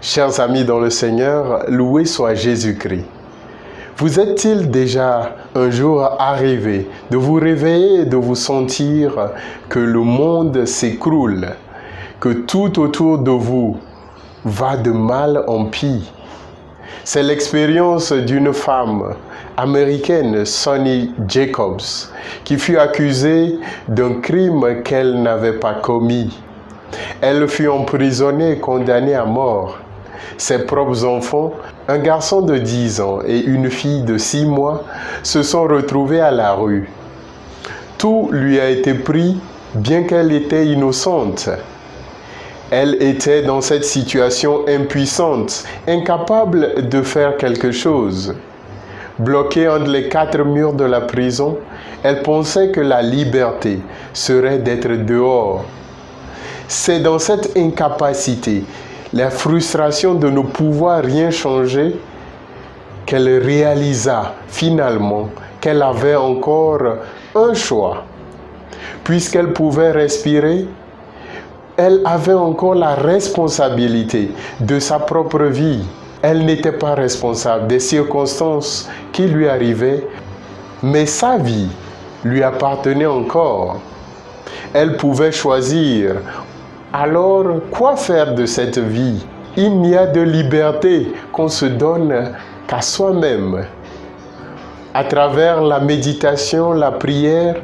Chers amis dans le Seigneur, loué soit Jésus-Christ. Vous est-il déjà un jour arrivé de vous réveiller et de vous sentir que le monde s'écroule, que tout autour de vous va de mal en pis? C'est l'expérience d'une femme américaine, Sonny Jacobs, qui fut accusée d'un crime qu'elle n'avait pas commis. Elle fut emprisonnée et condamnée à mort. Ses propres enfants, un garçon de 10 ans et une fille de 6 mois, se sont retrouvés à la rue. Tout lui a été pris, bien qu'elle était innocente. Elle était dans cette situation impuissante, incapable de faire quelque chose. Bloquée entre les 4 murs de la prison, elle pensait que la liberté serait d'être dehors. C'est dans cette incapacité, la frustration de ne pouvoir rien changer, qu'elle réalisa finalement qu'elle avait encore un choix. Puisqu'elle pouvait respirer, elle avait encore la responsabilité de sa propre vie. Elle n'était pas responsable des circonstances qui lui arrivaient, mais sa vie lui appartenait encore. Elle pouvait choisir. Alors, quoi faire de cette vie? Il n'y a de liberté qu'on se donne qu'à soi-même. À travers la méditation, la prière,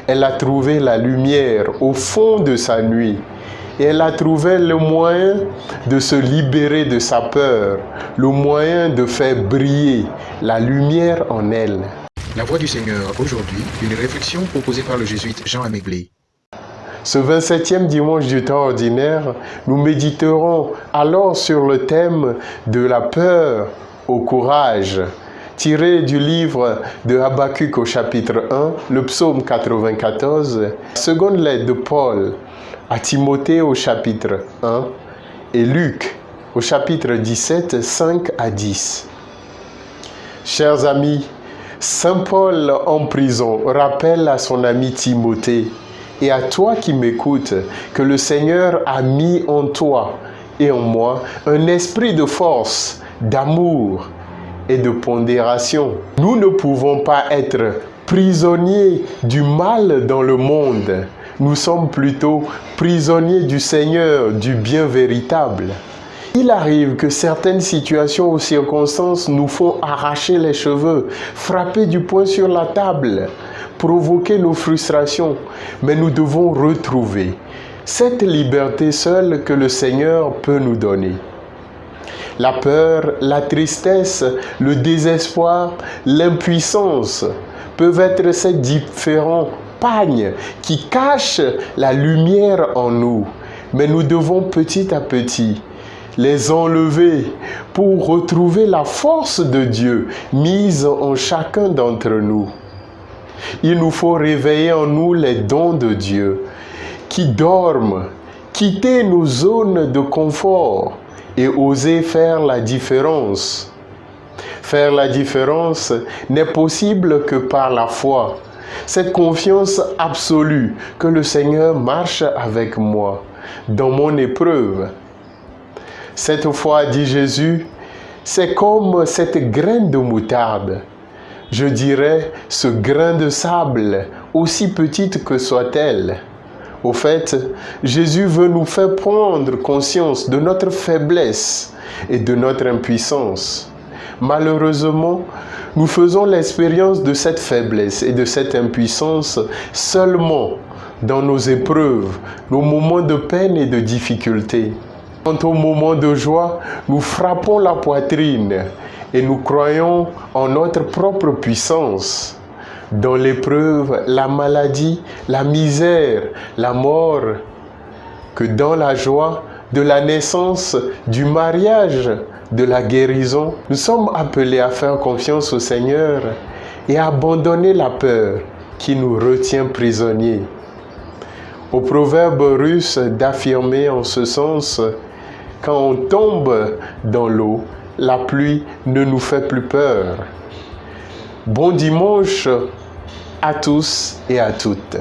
elle a trouvé la lumière au fond de sa nuit. Et elle a trouvé le moyen de se libérer de sa peur, le moyen de faire briller la lumière en elle. La Voix du Seigneur, aujourd'hui, une réflexion proposée par le jésuite Jean Améblé. Ce 27e dimanche du temps ordinaire, nous méditerons alors sur le thème de la peur au courage, tiré du livre de Habakkuk au chapitre 1, le psaume 94, seconde lettre de Paul à Timothée au chapitre 1 et Luc au chapitre 17, 5 à 10. Chers amis, Saint Paul en prison rappelle à son ami Timothée et à toi qui m'écoutes que le Seigneur a mis en toi et en moi un esprit de force, d'amour et de pondération. Nous ne pouvons pas être prisonniers du mal dans le monde. Nous sommes plutôt prisonniers du Seigneur, du bien véritable. Il arrive que certaines situations ou circonstances nous font arracher les cheveux, frapper du poing sur la table, provoquer nos frustrations, mais nous devons retrouver cette liberté seule que le Seigneur peut nous donner. La peur, la tristesse, le désespoir, l'impuissance peuvent être ces différents pagnes qui cachent la lumière en nous, mais nous devons petit à petit les enlever pour retrouver la force de Dieu mise en chacun d'entre nous. Il nous faut réveiller en nous les dons de Dieu qui dorment, quitter nos zones de confort et oser faire la différence. Faire la différence n'est possible que par la foi, cette confiance absolue que le Seigneur marche avec moi dans mon épreuve. Cette foi, dit Jésus, c'est comme cette graine de moutarde. Je dirais ce grain de sable, aussi petite que soit-elle. Au fait, Jésus veut nous faire prendre conscience de notre faiblesse et de notre impuissance. Malheureusement, nous faisons l'expérience de cette faiblesse et de cette impuissance seulement dans nos épreuves, nos moments de peine et de difficulté. Quant au moment de joie, nous frappons la poitrine et nous croyons en notre propre puissance. Dans l'épreuve, la maladie, la misère, la mort, que dans la joie de la naissance, du mariage, de la guérison, nous sommes appelés à faire confiance au Seigneur et à abandonner la peur qui nous retient prisonniers. Au proverbe russe d'affirmer en ce sens, quand on tombe dans l'eau, la pluie ne nous fait plus peur. Bon dimanche à tous et à toutes.